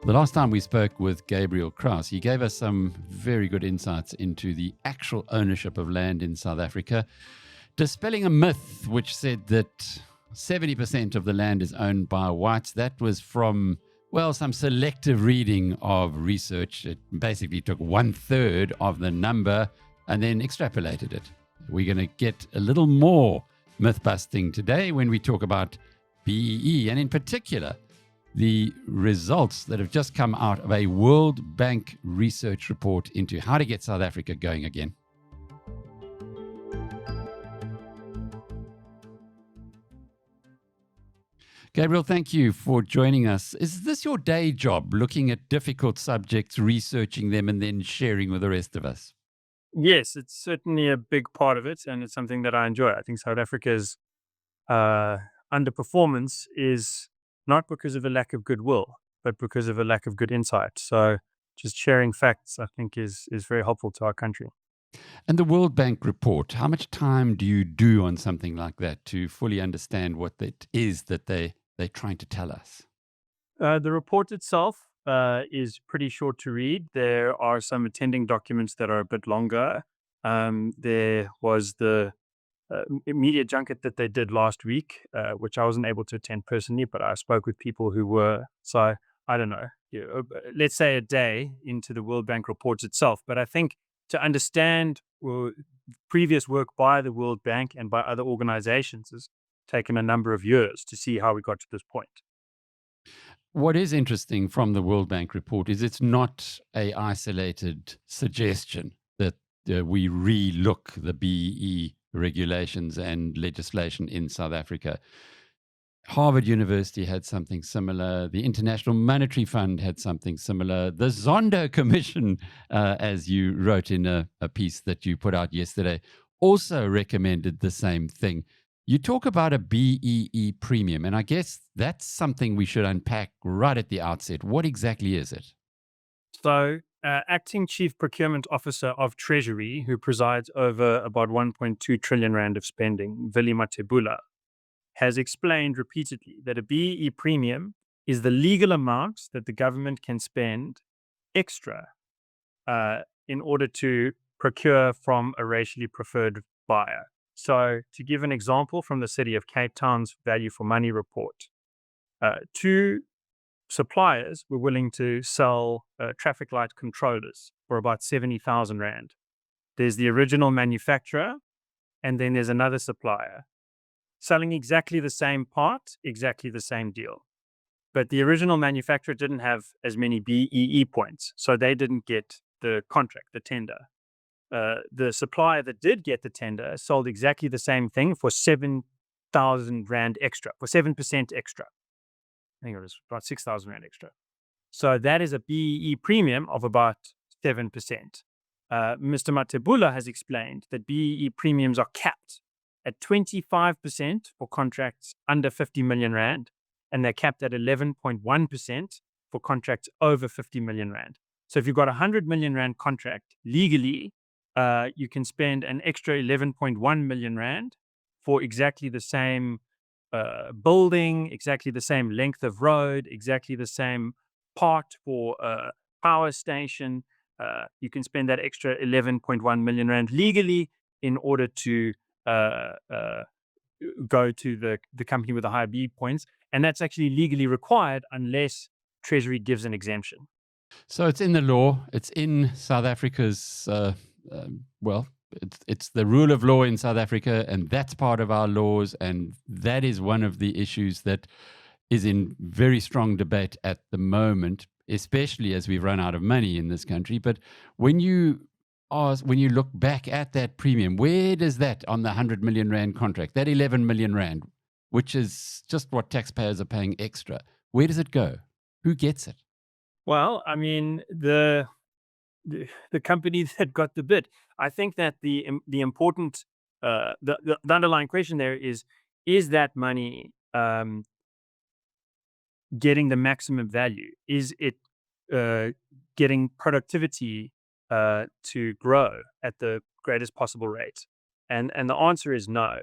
The last time we spoke with Gabriel Crouse, he gave us some very good insights into the actual ownership of land in South Africa, dispelling a myth which said that 70% of the land is owned by whites. That was from, well, some selective reading of research. It basically took 1/3 of the number and then extrapolated it. We're going to get a little more myth busting today when we talk about BEE, and in particular, the results that have just come out of a World Bank research report into how to get South Africa going again. Gabriel, thank you for joining us. Is this your day job, looking at difficult subjects, researching them, and then sharing with the rest of us? Yes, it's certainly a big part of it, and it's something that I enjoy. I think South Africa's underperformance is not because of a lack of goodwill, but because of a lack of good insight. So just sharing facts, I think, is very helpful to our country. And the World Bank report, how much time do you do on something like that to fully understand what it is that they're trying to tell us? The report itself is pretty short to read. There are some attending documents that are a bit longer. There was the media junket that they did last week, which I wasn't able to attend personally, but I spoke with people who were. So I don't know, let's say a day into the World Bank reports itself. But I think to understand previous work by the World Bank and by other organizations has taken a number of years to see how we got to this point. What is interesting from the World Bank report is it's not a isolated suggestion that we re-look the BEE regulations and legislation in South Africa. Harvard University had something similar. The International Monetary Fund had something similar. The Zondo Commission, as you wrote in a piece that you put out yesterday, also recommended the same thing. You talk about a BEE premium, and I guess that's something we should unpack right at the outset. What exactly is it? So, Acting Chief Procurement Officer of Treasury, who presides over about 1.2 trillion rand of spending, Vili Matebula, has explained repeatedly that a BEE premium is the legal amount that the government can spend extra in order to procure from a racially preferred buyer. So, to give an example from the City of Cape Town's Value for Money report, two suppliers were willing to sell traffic light controllers for about 70,000 rand. There's the original manufacturer, and then there's another supplier selling exactly the same part, exactly the same deal. But the original manufacturer didn't have as many BEE points, so they didn't get the contract, the tender. The supplier that did get the tender sold exactly the same thing for 7,000 rand extra, for 7% extra. I think it was about 6,000 rand extra. So that is a BEE premium of about 7%. Mr. Matebula has explained that BEE premiums are capped at 25% for contracts under 50 million rand, and they're capped at 11.1% for contracts over 50 million rand. So if you've got a 100 million rand contract, legally, you can spend an extra 11.1 million rand for exactly the same building, exactly the same length of road, exactly the same part for a power station. You can spend that extra 11.1 million rand legally in order to go to the company with the higher B points. And that's actually legally required unless Treasury gives an exemption. So it's in the law. It's in South Africa's, it's the rule of law in South Africa, and that's part of our laws. And that is one of the issues that is in very strong debate at the moment, especially as we've run out of money in this country. But when you look back at that premium, where does that on the 100 million rand contract, that 11 million rand, which is just what taxpayers are paying extra, where does it go? Who gets it? Well, I mean, the company that got the bid. I think that the important the underlying question there is that money getting the maximum value? Is it getting productivity to grow at the greatest possible rate? And the answer is no.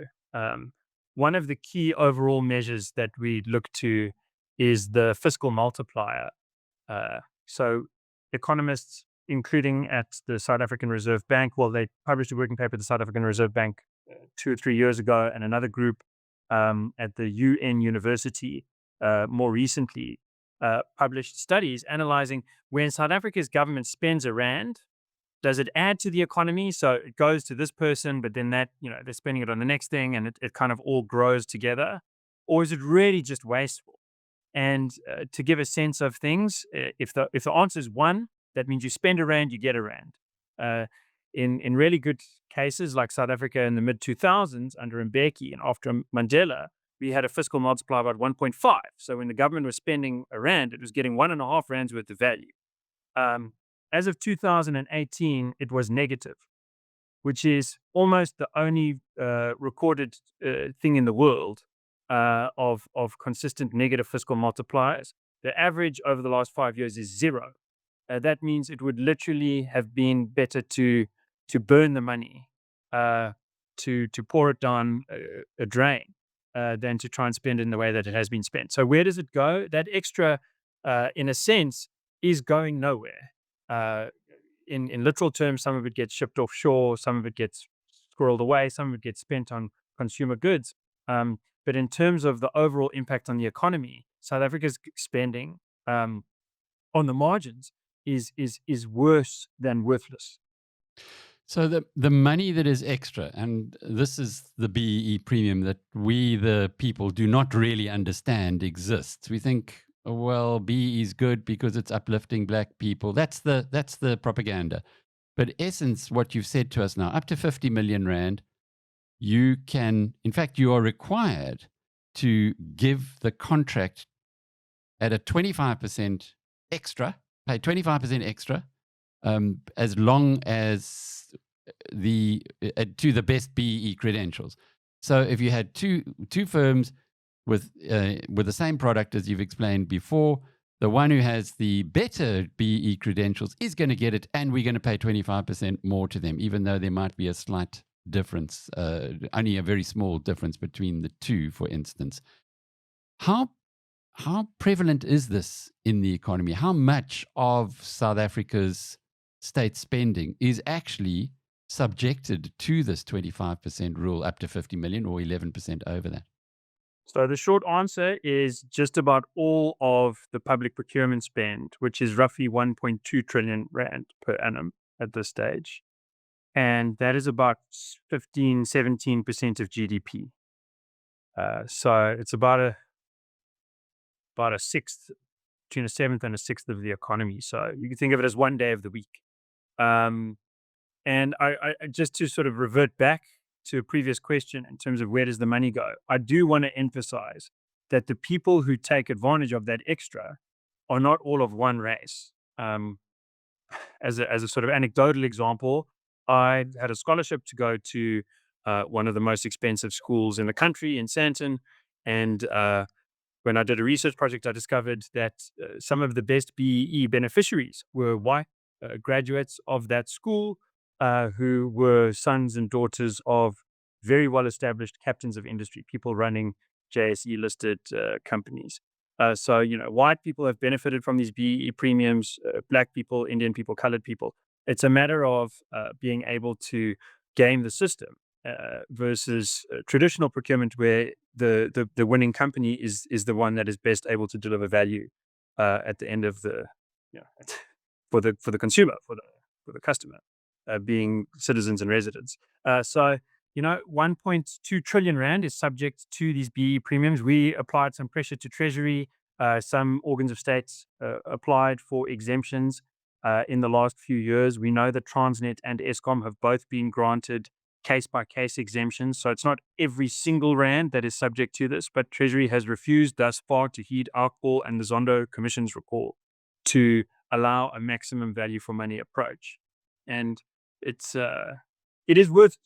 One of the key overall measures that we look to is the fiscal multiplier. So economists, including at the South African Reserve Bank, well, they published a working paper at the South African Reserve Bank 2 or 3 years ago, and another group at the UN University more recently published studies analyzing when South Africa's government spends a rand, does it add to the economy? So it goes to this person, but then that, they're spending it on the next thing and it kind of all grows together. Or is it really just wasteful? And to give a sense of things, if the answer is one, that means you spend a rand, you get a rand. Uh, in really good cases like South Africa in the mid 2000s under Mbeki and after Mandela, we had a fiscal multiplier about 1.5. So when the government was spending a rand, it was getting 1.5 rands worth of value. As of 2018, it was negative, which is almost the only recorded thing in the world of consistent negative fiscal multipliers. The average over the last 5 years is 0. That means it would literally have been better to burn the money, to pour it down a drain, than to try and spend it in the way that it has been spent. So where does it go? That extra, in a sense, is going nowhere. In literal terms, some of it gets shipped offshore, some of it gets squirreled away, some of it gets spent on consumer goods. But in terms of the overall impact on the economy, South Africa's spending on the margins is worse than worthless. So the money that is extra, and this is the BEE premium that we, the people, do not really understand exists. We think, oh, well, BEE is good because it's uplifting black people. That's the propaganda. But essence, what you've said to us now, up to 50 million rand, you can, in fact, you are required to give the contract at a 25% extra, pay 25% extra, as long as to the best BEE credentials. So if you had two firms with the same product as you've explained before, the one who has the better BEE credentials is going to get it, and we're going to pay 25% more to them, even though there might be a slight difference, only a very small difference between the two, for instance. How prevalent is this in the economy? How much of South Africa's state spending is actually subjected to this 25% rule up to 50 million or 11% over that? So the short answer is just about all of the public procurement spend, which is roughly 1.2 trillion rand per annum at this stage. And that is about 15, 17% of GDP. So it's about a sixth, between a seventh and a sixth of the economy. So you can think of it as one day of the week. And I just to sort of revert back to a previous question in terms of where does the money go, I do want to emphasize that the people who take advantage of that extra are not all of one race. As a sort of anecdotal example, I had a scholarship to go to one of the most expensive schools in the country in Sandton, and when I did a research project, I discovered that some of the best BEE beneficiaries were white graduates of that school, who were sons and daughters of very well-established captains of industry, people running JSE-listed companies. So, white people have benefited from these BEE premiums, black people, Indian people, colored people. It's a matter of being able to game the system versus traditional procurement, where the winning company is the one that is best able to deliver value at the end of the, for the consumer, for the customer, being citizens and residents. So 1.2 trillion rand is subject to these BEE premiums. We applied some pressure to Treasury. Some organs of states applied for exemptions in the last few years. We know that Transnet and Eskom have both been granted case-by-case exemptions. So it's not every single rand that is subject to this, but Treasury has refused thus far to heed our call and the Zondo Commission's recall to allow a maximum value for money approach. And it is worth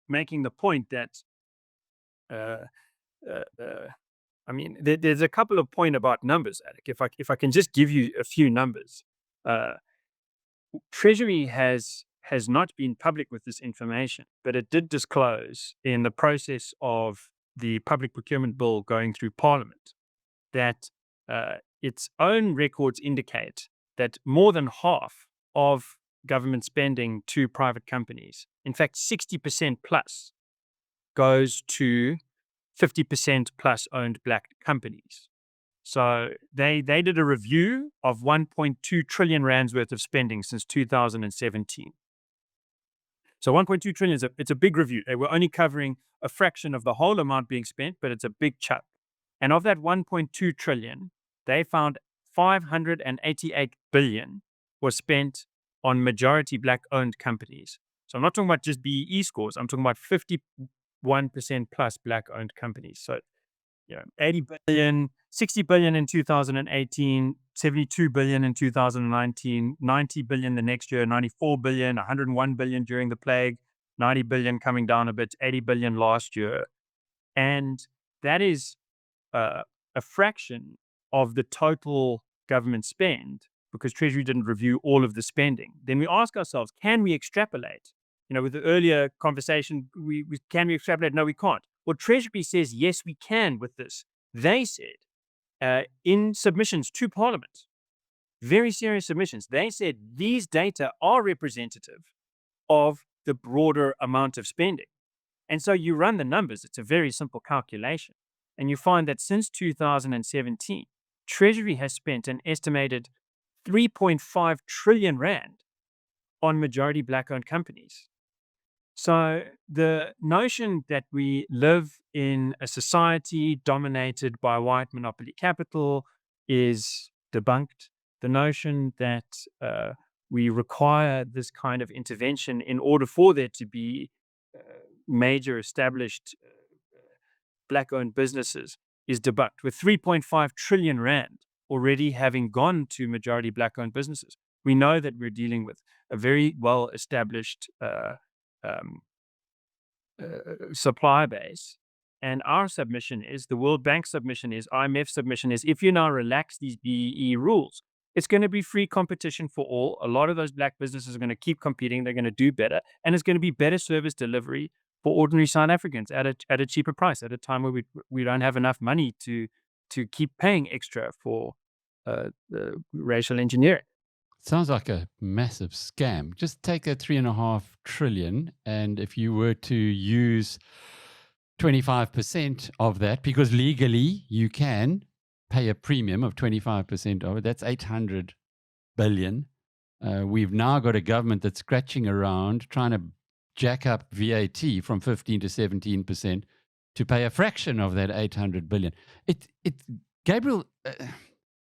making the point that there's a couple of points about numbers, Alec. If I can just give you a few numbers. Treasury has not been public with this information, but it did disclose in the process of the public procurement bill going through Parliament that its own records indicate that more than half of government spending to private companies, in fact, 60% plus, goes to 50% plus owned black companies. So they did a review of 1.2 trillion rands worth of spending since 2017. So 1.2 trillion it's a big review. They were only covering a fraction of the whole amount being spent, but it's a big chunk. And of that 1.2 trillion, they found 588 billion was spent on majority black owned companies. So I'm not talking about just BEE scores. I'm talking about 51% plus black owned companies. So 80 billion, 60 billion in 2018, 72 billion in 2019, 90 billion the next year, 94 billion, 101 billion during the plague, 90 billion coming down a bit, 80 billion last year. And that is a fraction of the total government spend because Treasury didn't review all of the spending. Then we ask ourselves, can we extrapolate? With the earlier conversation, can we extrapolate? No, we can't. Well, Treasury says, yes, we can with this. They said in submissions to Parliament, very serious submissions, they said these data are representative of the broader amount of spending. And so you run the numbers. It's a very simple calculation. And you find that since 2017, Treasury has spent an estimated 3.5 trillion rand on majority black-owned companies. So the notion that we live in a society dominated by white monopoly capital is debunked. The notion that we require this kind of intervention in order for there to be major established black-owned businesses is debunked. With 3.5 trillion rand already having gone to majority black-owned businesses, we know that we're dealing with a very well-established supply base. And our submission is, the World Bank submission is, IMF submission is, if you now relax these BEE rules, it's going to be free competition for all. A lot of those black businesses are going to keep competing. They're going to do better. And it's going to be better service delivery for ordinary South Africans at a cheaper price at a time where we don't have enough money to keep paying extra for the racial engineering. Sounds like a massive scam. Just take that 3.5 trillion, and if you were to use 25% of that, because legally you can pay a premium of 25% of it, that's 800 billion. We've now got a government that's scratching around trying to jack up VAT from 15 to 17% to pay a fraction of that 800 billion. Gabriel,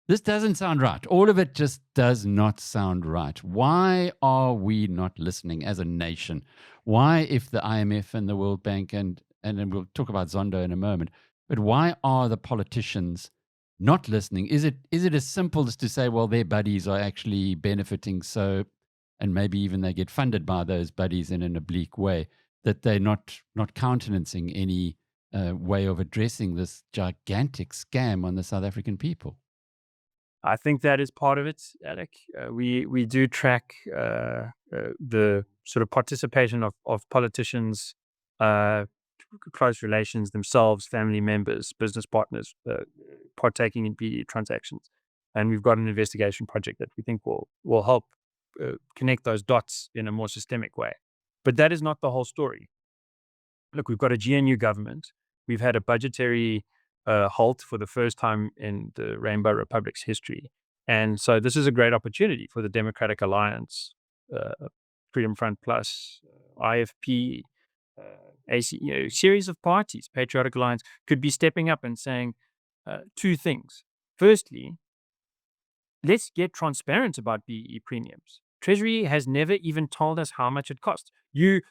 this doesn't sound right. All of it just does not sound right. Why are we not listening as a nation? Why, if the IMF and the World Bank, and then we'll talk about Zondo in a moment, but why are the politicians not listening? Is it as simple as to say, well, their buddies are actually benefiting, so, and maybe even they get funded by those buddies in an oblique way, that they're not countenancing any way of addressing this gigantic scam on the South African people? I think that is part of it, Alec. We do track the sort of participation of politicians, close relations themselves, family members, business partners partaking in BEE transactions. And we've got an investigation project that we think will help connect those dots in a more systemic way. But that is not the whole story. Look, we've got a GNU government. We've had a budgetary halt for the first time in the Rainbow Republic's history. And so this is a great opportunity for the Democratic Alliance, Freedom Front Plus, IFP, AC, series of parties, Patriotic Alliance, could be stepping up and saying two things. Firstly, let's get transparent about BEE premiums. Treasury has never even told us how much it costs. You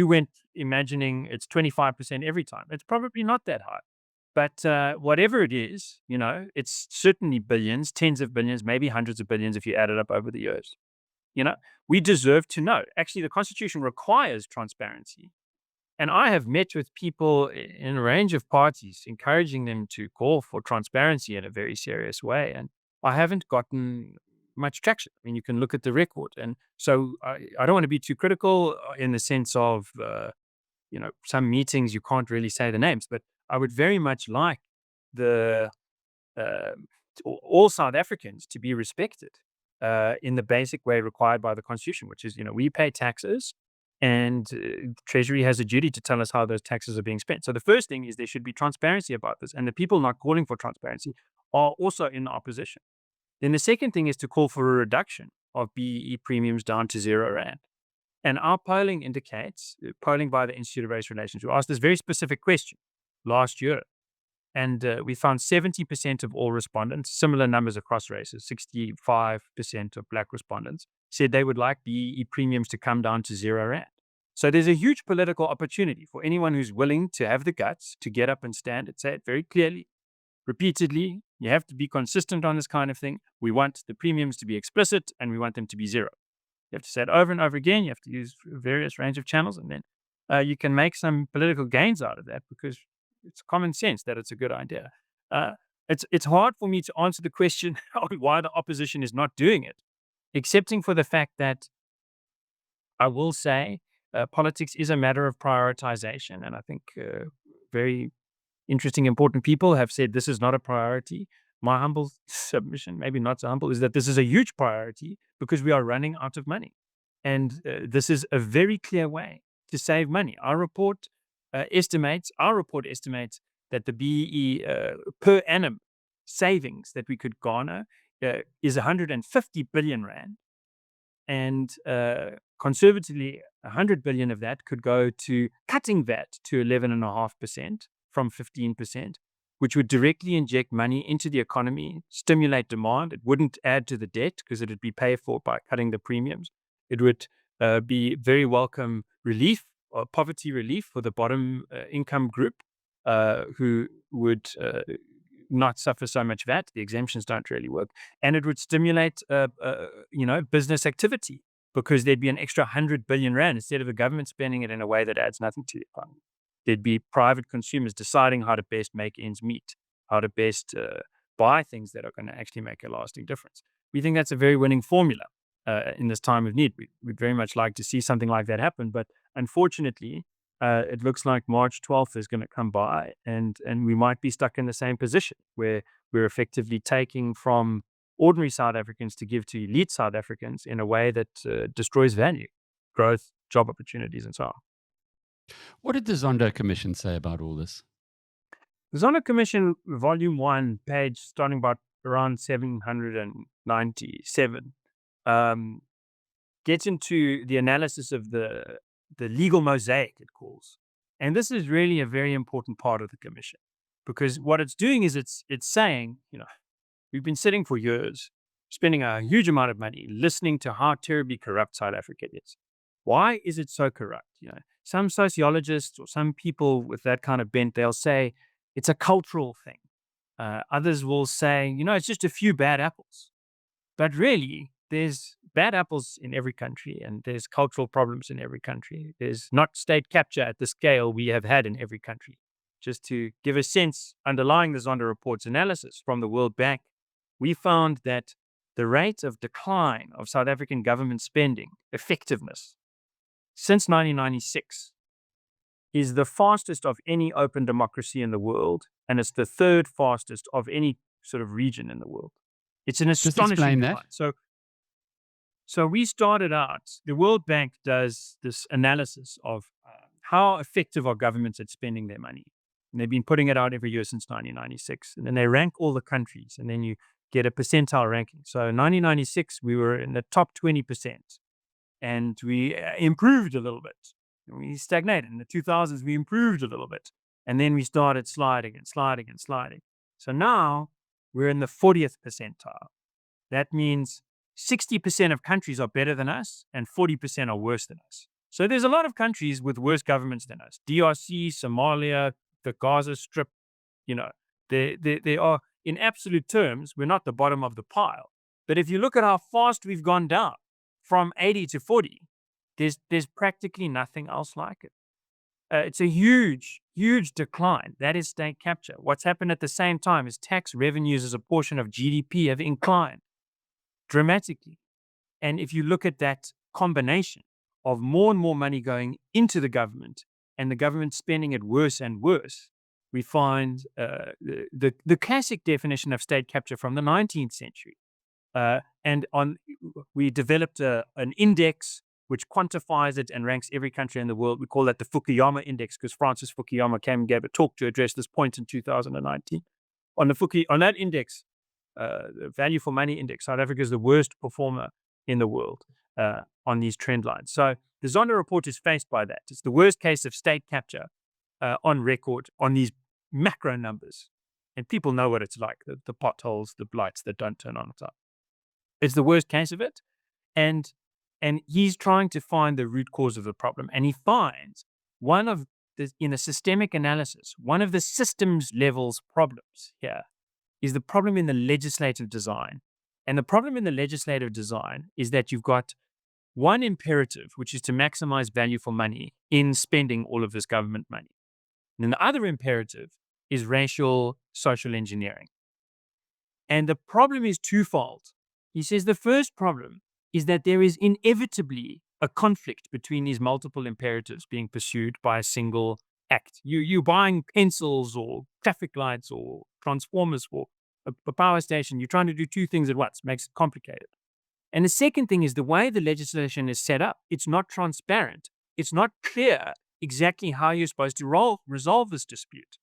went imagining it's 25% every time. It's probably not that high. But whatever it is, it's certainly billions, tens of billions, maybe hundreds of billions if you add it up over the years. We deserve to know. Actually, the Constitution requires transparency. And I have met with people in a range of parties, encouraging them to call for transparency in a very serious way. And I haven't gotten much traction. I mean, you can look at the record. And so I don't want to be too critical in the sense of, some meetings, you can't really say the names, but I would very much like the all South Africans to be respected in the basic way required by the Constitution, which is, we pay taxes, and Treasury has a duty to tell us how those taxes are being spent. So the first thing is there should be transparency about this, and the people not calling for transparency are also in opposition. Then the second thing is to call for a reduction of BEE premiums down to R0. And our polling indicates, polling by the Institute of Race Relations, who asked this very specific question last year, and we found 70% of all respondents, similar numbers across races, 65% of Black respondents, said they would like BEE premiums to come down to R0. So there's a huge political opportunity for anyone who's willing to have the guts to get up and stand and say it very clearly, repeatedly. You have to be consistent on this kind of thing. We want the premiums to be explicit, and we want them to be zero. You have to say it over and over again. You have to use various range of channels, and then you can make some political gains out of that, because it's common sense that it's a good idea. It's hard for me to answer the question on why the opposition is not doing it, excepting for the fact that I will say politics is a matter of prioritization, and I think very interesting, important people have said this is not a priority. My humble submission, maybe not so humble, is that this is a huge priority because we are running out of money. And this is a very clear way to save money. Our report estimates that the BEE per annum savings that we could garner is 150 billion rand. And conservatively, 100 billion of that could go to cutting VAT to 11.5% from 15%, which would directly inject money into the economy, stimulate demand. It wouldn't add to the debt because it would be paid for by cutting the premiums. It would be very welcome relief, or poverty relief for the bottom income group who would not suffer so much VAT. The exemptions don't really work. And it would stimulate business activity, because there'd be an extra 100 billion rand instead of the government spending it in a way that adds nothing to the economy. There'd be private consumers deciding how to best make ends meet, how to best buy things that are going to actually make a lasting difference. We think that's a very winning formula in this time of need. We'd very much like to see something like that happen, but unfortunately, it looks like March 12th is going to come by, and we might be stuck in the same position where we're effectively taking from ordinary South Africans to give to elite South Africans in a way that destroys value, growth, job opportunities, and so on. What did the Zondo Commission say about all this? The Zondo Commission, Volume 1, page starting about around 797, gets into the analysis of the legal mosaic, it calls. And this is really a very important part of the commission, because what it's doing is it's saying, we've been sitting for years, spending a huge amount of money, listening to how terribly corrupt South Africa is. Why is it so corrupt? Some sociologists or some people with that kind of bent, they'll say it's a cultural thing. Others will say, it's just a few bad apples. But really, there's bad apples in every country, and there's cultural problems in every country. There's not state capture at the scale we have had in every country. Just to give a sense, underlying the Zondo report's analysis from the World Bank, we found that the rate of decline of South African government spending effectiveness since 1996 is the fastest of any open democracy in the world, and it's the third fastest of any sort of region in the world. It's an astonishing decline. So we started out, the World Bank does this analysis of how effective are governments at spending their money. And they've been putting it out every year since 1996. And then they rank all the countries, and then you get a percentile ranking. So in 1996, we were in the top 20%, and we improved a little bit. We stagnated. In the 2000s, we improved a little bit. And then we started sliding and sliding and sliding. So now we're in the 40th percentile. That means 60% of countries are better than us, and 40% are worse than us. So there's a lot of countries with worse governments than us. DRC, Somalia, the Gaza Strip, they are, in absolute terms, we're not the bottom of the pile. But if you look at how fast we've gone down from 80 to 40, there's practically nothing else like it. It's a huge, huge decline. That is state capture. What's happened at the same time is tax revenues as a portion of GDP have inclined dramatically. And if you look at that combination of more and more money going into the government and the government spending it worse and worse, we find the classic definition of state capture from the 19th century. We developed an index which quantifies it and ranks every country in the world. We call that the Fukuyama Index because Francis Fukuyama came and gave a talk to address this point in 2019. On that index, the value for money index, South Africa is the worst performer in the world on these trend lines. So the Zondo report is faced by that. It's the worst case of state capture on record on these macro numbers. And people know what it's like, the potholes, the lights that don't turn on at time. It's the worst case of it. And he's trying to find the root cause of the problem. And he finds in a systemic analysis, one of the systems levels problems here is the problem in the legislative design. And the problem in the legislative design is that you've got one imperative, which is to maximize value for money in spending all of this government money. And then the other imperative is racial social engineering. And the problem is twofold. He says the first problem is that there is inevitably a conflict between these multiple imperatives being pursued by a single act. You're buying pencils or traffic lights or transformers for a power station. You're trying to do two things at once. Makes it complicated. And the second thing is the way the legislation is set up. It's not transparent. It's not clear exactly how you're supposed to resolve this dispute.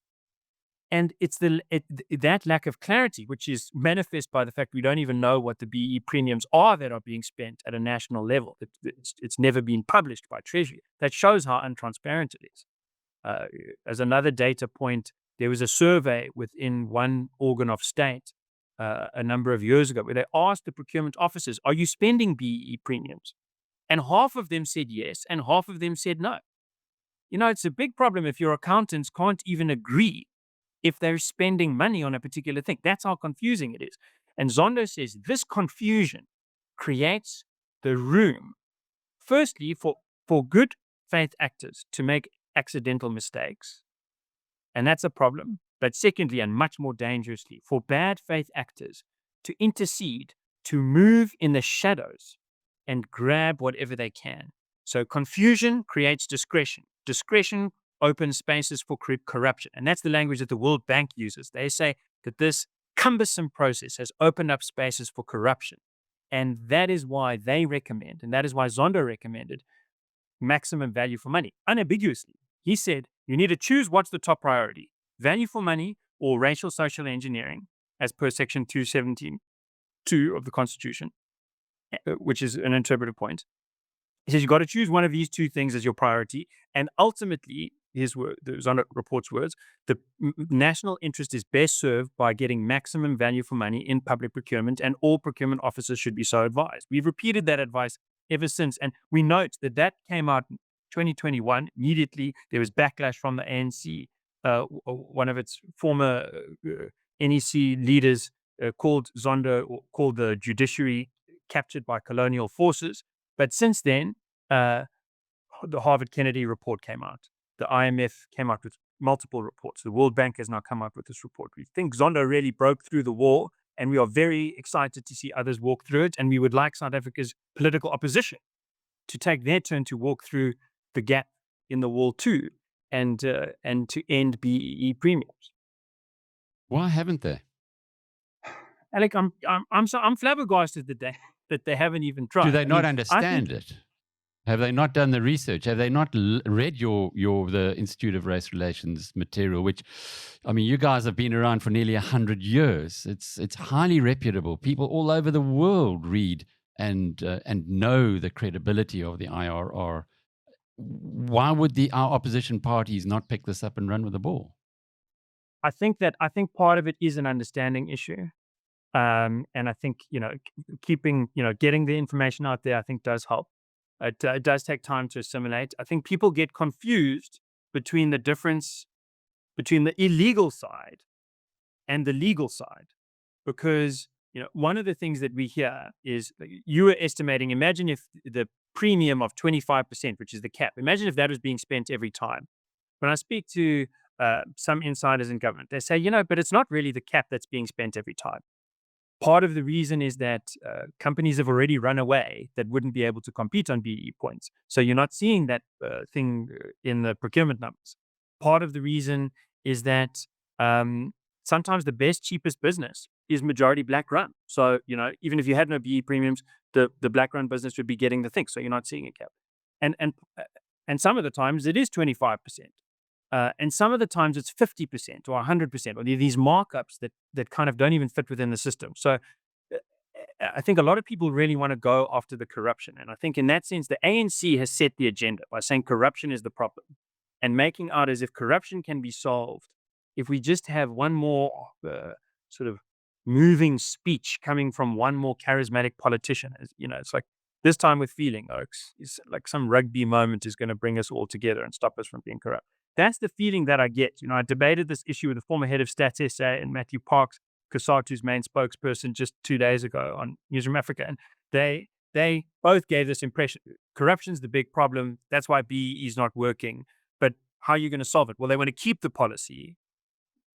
And it's that lack of clarity, which is manifest by the fact we don't even know what the BE premiums are that are being spent at a national level. It's never been published by Treasury. That shows how untransparent it is. As another data point, there was a survey within one organ of state a number of years ago where they asked the procurement officers, are you spending BE premiums? And half of them said yes, and half of them said no. It's a big problem if your accountants can't even agree if they're spending money on a particular thing. That's how confusing it is. And Zondo says this confusion creates the room, firstly, for good faith actors to make accidental mistakes. And that's a problem. But secondly, and much more dangerously, for bad faith actors to intercede, to move in the shadows and grab whatever they can. So confusion creates discretion. Discretion opens spaces for corruption. And that's the language that the World Bank uses. They say that this cumbersome process has opened up spaces for corruption. And that is why they recommend, and that is why Zondo recommended, maximum value for money, unambiguously. He said, you need to choose what's the top priority, value for money or racial social engineering, as per section 217(2) of the Constitution, which is an interpretive point. He says you've got to choose one of these two things as your priority. And ultimately, the Zondo report's words, the national interest is best served by getting maximum value for money in public procurement, and all procurement officers should be so advised. We've repeated that advice ever since. And we note that came out in 2021. Immediately, there was backlash from the ANC. One of its former NEC leaders called Zondo, or called the judiciary captured by colonial forces. But since then, the Harvard Kennedy report came out. The IMF came out with multiple reports. The World Bank has now come out with this report. We think Zondo really broke through the wall, and we are very excited to see others walk through it. And we would like South Africa's political opposition to take their turn to walk through the gap in the wall too, and to end BEE premiums. Why haven't they? Alec, I'm flabbergasted that they haven't even tried. Do they not understand it? Have they not done the research? Have they not read the Institute of Race Relations material? Which, you guys have been around for nearly 100 years. It's highly reputable. People all over the world read and know the credibility of the IRR. Why would our opposition parties not pick this up and run with the ball? I think part of it is an understanding issue. And I think, getting the information out there, I think does help. It does take time to assimilate. I think people get confused between the difference between the illegal side and the legal side, because, one of the things that we hear is you were estimating, imagine if the premium of 25%, which is the cap, imagine if that was being spent every time. When I speak to some insiders in government, they say, but it's not really the cap that's being spent every time. Part of the reason is that companies have already run away that wouldn't be able to compete on BE points. So you're not seeing that thing in the procurement numbers. Part of the reason is that sometimes the best, cheapest business is majority black run. So, even if you had no BE premiums, the black run business would be getting the thing. So you're not seeing a cap. And some of the times it is 25%. And some of the times it's 50% or 100%, or these markups that kind of don't even fit within the system. So I think a lot of people really want to go after the corruption. And I think in that sense, the ANC has set the agenda by saying corruption is the problem and making out as if corruption can be solved if we just have one more sort of moving speech coming from one more charismatic politician. It's like this time with feeling, Oaks. It's like some rugby moment is going to bring us all together and stop us from being corrupt. That's the feeling that I get. I debated this issue with the former head of Stats SA and Matthew Parks, Kasatu's main spokesperson, just 2 days ago on Newsroom Africa. And they both gave this impression. Corruption's the big problem. That's why BEE is not working. But how are you going to solve it? Well, they want to keep the policy.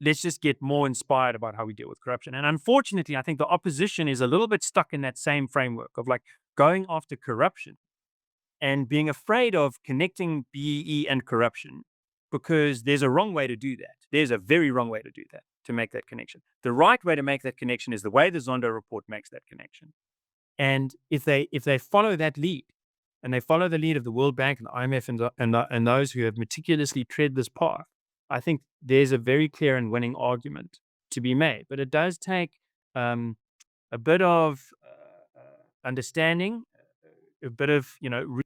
Let's just get more inspired about how we deal with corruption. And unfortunately, I think the opposition is a little bit stuck in that same framework of like going after corruption and being afraid of connecting BEE and corruption, because there's a wrong way to do that. There's a very wrong way to do that, to make that connection. The right way to make that connection is the way the Zondo report makes that connection. And if they follow that lead, and they follow the lead of the World Bank and the IMF and those who have meticulously tread this path, I think there's a very clear and winning argument to be made. But it does take a bit of understanding, a bit of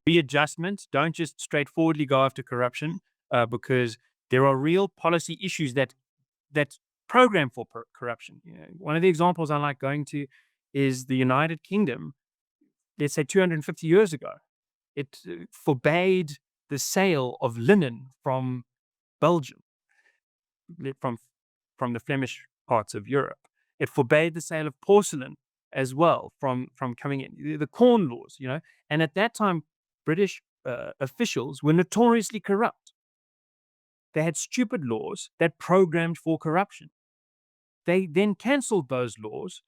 readjustment. Don't just straightforwardly go after corruption, because there are real policy issues that program for corruption. One of the examples I like going to is the United Kingdom. Let's say 250 years ago, it forbade the sale of linen from Belgium, from the Flemish parts of Europe. It forbade the sale of porcelain as well from coming in. The Corn Laws, and at that time, British officials were notoriously corrupt. They had stupid laws that programmed for corruption. They then cancelled those laws,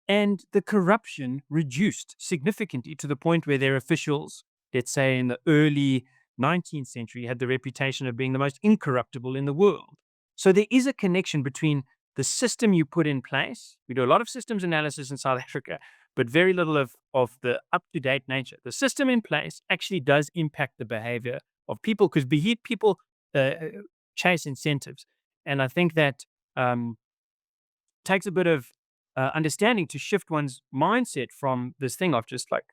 and the corruption reduced significantly to the point where their officials, let's say in the early 19th century, had the reputation of being the most incorruptible in the world. So there is a connection between the system you put in place. We do a lot of systems analysis in South Africa, but very little of the up-to-date nature. The system in place actually does impact the behavior of people, because people chase incentives. And I think that takes a bit of understanding to shift one's mindset from this thing of just like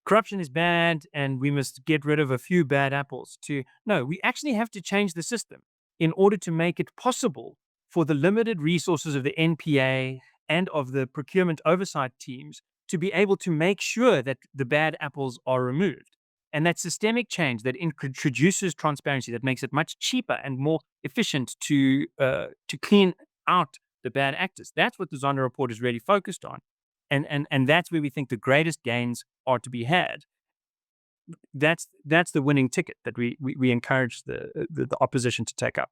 corruption is bad and we must get rid of a few bad apples, to no, we actually have to change the system in order to make it possible for the limited resources of the NPA and of the procurement oversight teams to be able to make sure that the bad apples are removed. And that systemic change that introduces transparency, that makes it much cheaper and more efficient to clean out the bad actors. That's what the Zondo report is really focused on. And that's where we think the greatest gains are to be had. That's the winning ticket that we encourage the opposition to take up.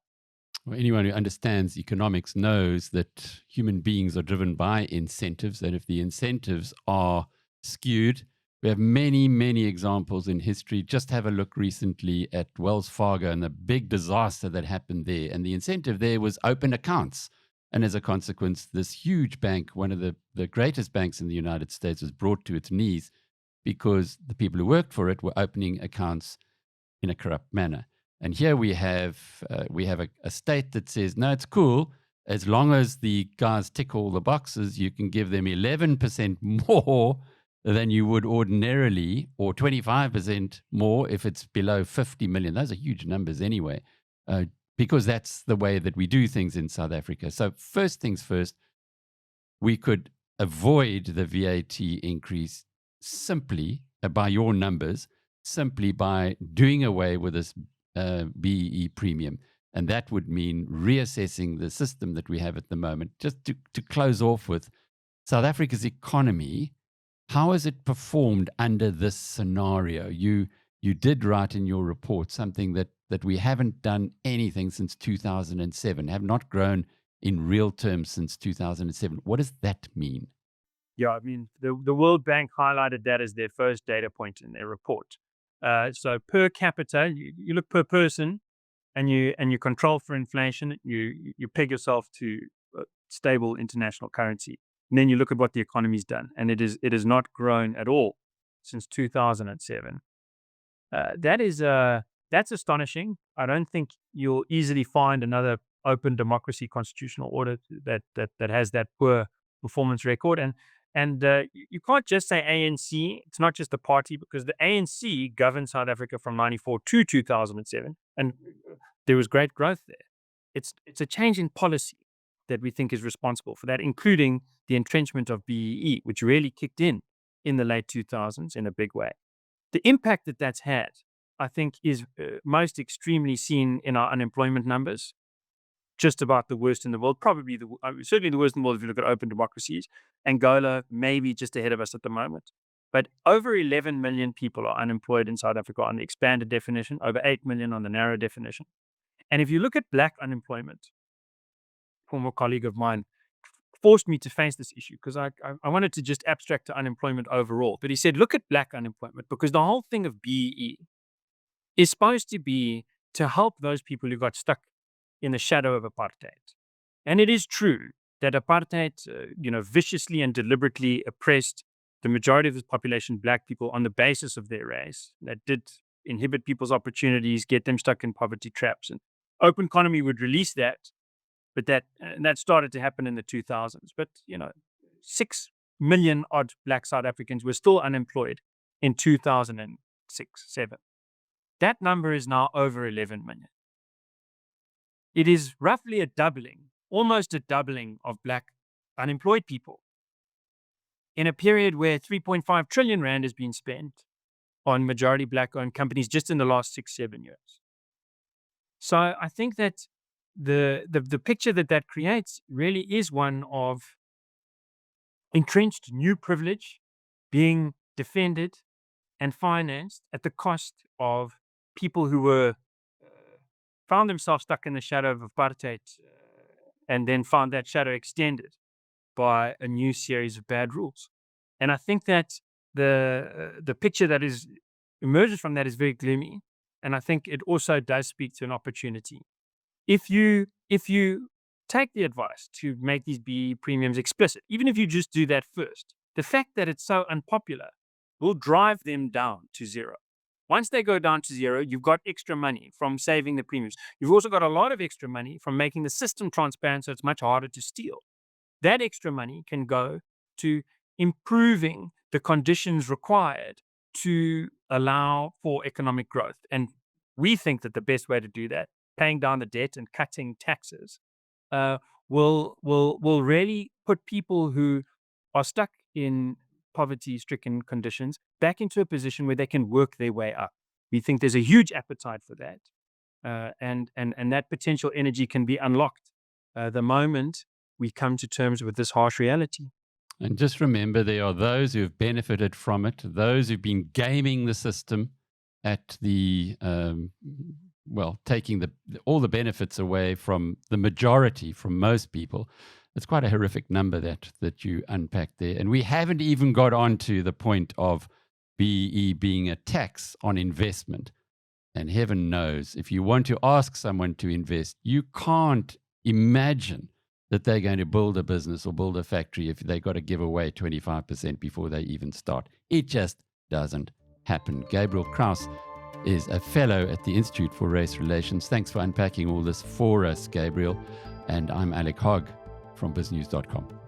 Well, anyone who understands economics knows that human beings are driven by incentives, and if the incentives are skewed, we have many, many examples in history. Just have a look recently at Wells Fargo and the big disaster that happened there. And the incentive there was open accounts. And as a consequence, this huge bank, one of the greatest banks in the United States, was brought to its knees because the people who worked for it were opening accounts in a corrupt manner. And here we have a state that says, no, it's cool. As long as the guys tick all the boxes, you can give them 11% more than you would ordinarily, or 25% more if it's below 50 million. Those are huge numbers anyway, because that's the way that we do things in South Africa. So first things first, we could avoid the VAT increase simply by your numbers, simply by doing away with this BEE premium. And that would mean reassessing the system that we have at the moment. Just to close off with South Africa's economy, how has it performed under this scenario? You did write in your report something that we haven't done anything since 2007, have not grown in real terms since 2007. What does that mean? Yeah, I mean, the World Bank highlighted that as their first data point in their report. So per capita, you look per person, and you control for inflation, you peg yourself to a stable international currency. And then you look at what the economy's done, and it has not grown at all since 2007. That's astonishing. I don't think you'll easily find another open democracy constitutional order that has that poor performance record. And you can't just say ANC. It's not just the party, because the ANC governed South Africa from 94 to 2007, and there was great growth there. It's a change in policy that we think is responsible for that, including the entrenchment of BEE, which really kicked in the late 2000s in a big way. The impact that that's had, I think, is most extremely seen in our unemployment numbers. Just about the worst in the world, probably certainly the worst in the world if you look at open democracies. Angola, maybe just ahead of us at the moment. But over 11 million people are unemployed in South Africa on the expanded definition, over 8 million on the narrow definition. And if you look at black unemployment, a former colleague of mine forced me to face this issue because I wanted to just abstract to unemployment overall. But he said, look at black unemployment, because the whole thing of BEE is supposed to be to help those people who got stuck in the shadow of apartheid. And it is true that apartheid, viciously and deliberately oppressed the majority of the population, black people, on the basis of their race. That did inhibit people's opportunities, get them stuck in poverty traps. And open economy would release that, but that started to happen in the 2000s. But 6 million odd black South Africans were still unemployed in 2006-07. That number is now over 11 million. It is roughly a doubling, almost a doubling of black unemployed people in a period where 3.5 trillion rand has been spent on majority black-owned companies just in the last 6-7 years. So I think that the picture that creates really is one of entrenched new privilege being defended and financed at the cost of people who were found themselves stuck in the shadow of apartheid and then found that shadow extended by a new series of bad rules. And I think that the picture that emerges from that is very gloomy. And I think it also does speak to an opportunity. If you take the advice to make these BEE premiums explicit, even if you just do that first, the fact that it's so unpopular will drive them down to zero. Once they go down to zero, you've got extra money from saving the premiums. You've also got a lot of extra money from making the system transparent so it's much harder to steal. That extra money can go to improving the conditions required to allow for economic growth. And we think that the best way to do that, paying down the debt and cutting taxes, will really put people who are stuck in poverty-stricken conditions back into a position where they can work their way up. We think there's a huge appetite for that, and that potential energy can be unlocked the moment we come to terms with this harsh reality. And just remember, there are those who have benefited from it, those who've been gaming the system at the taking all the benefits away from the majority, from most people. It's quite a horrific number that you unpacked there. And we haven't even got on to the point of BEE being a tax on investment. And heaven knows, if you want to ask someone to invest, you can't imagine that they're going to build a business or build a factory if they got to give away 25% before they even start. It just doesn't happen. Gabriel Crouse is a fellow at the Institute for Race Relations. Thanks for unpacking all this for us, Gabriel. And I'm Alec Hogg from BizNews.com.